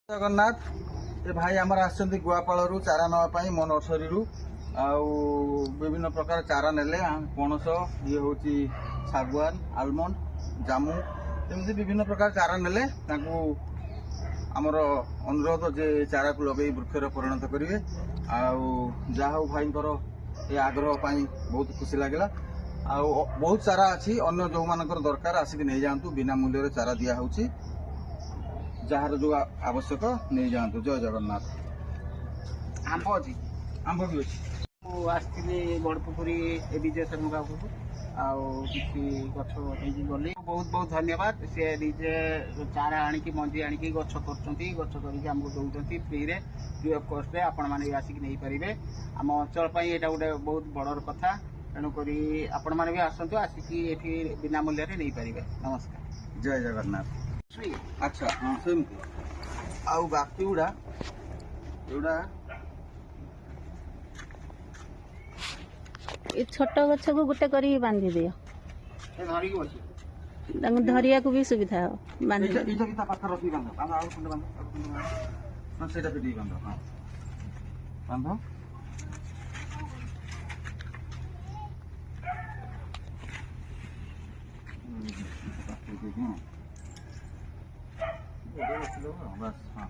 ଜଗନ୍ନାଥ ଏ ଭାଇ ଆମର ଆସିଛନ୍ତି ଗୁଆପାଳରୁ ଚାରା ନେବା ପାଇଁ ମୋ ନର୍ସରୀରୁ ଆଉ ବିଭିନ୍ନ ପ୍ରକାର ଚାରା ନେଲେ ପଣସ ଇଏ ହେଉଛି ଶାଗୁଆନ ଆଲମଣ୍ଡ ଜାମୁ ଏମିତି ବିଭିନ୍ନ ପ୍ରକାର ଚାରା ନେଲେ ତାଙ୍କୁ ଆମର ଅନୁରୋଧ ଯେ ଚାରାକୁ ଲଗେଇ ବୃକ୍ଷରେ ପରିଣତ କରିବେ ଆଉ ଯାହା ହଉ ଭାଇଙ୍କର ଏ ଆଗ୍ରହ ପାଇଁ ବହୁତ ଖୁସି ଲାଗିଲା ଆଉ ବହୁତ ଚାରା ଅଛି ଅନ୍ୟ ଯେଉଁମାନଙ୍କର ଦରକାର ଆସିକି ନେଇଯାଆନ୍ତୁ ବିନା ମୂଲ୍ୟରେ ଚାରା ଦିଆହେଉଛି ଯାହାର जो आवश्यक नहीं जातु। जय जगन्नाथ। आंब अच्छी आंब भी अच्छी आसती बड़पुखुरी ए विजय शर्मा पाखु किसी गछ गली बहुत बहुत धन्यवाद सी निजे चारा आणिकी मंजी आणिकी गछ गछ करके आमको दौरान फ्री रे फ्री ऑफ कॉस्ट आपण मैंने आसिक नहीं पारे आम अंचल यहाँ गोटे बहुत बड़र कथा तेणुक आपण मैंने भी आसतु आसिकी ये बिना मूल्य नहीं पारे। नमस्कार। जय जगन्नाथ। अच्छा हाँ सेमती आउ बाकी गुड़ा एवडा ये छोट गछ को गोटे कर बांधी दियो धरिया को भी सुविधा हो बांधी बस हाँ।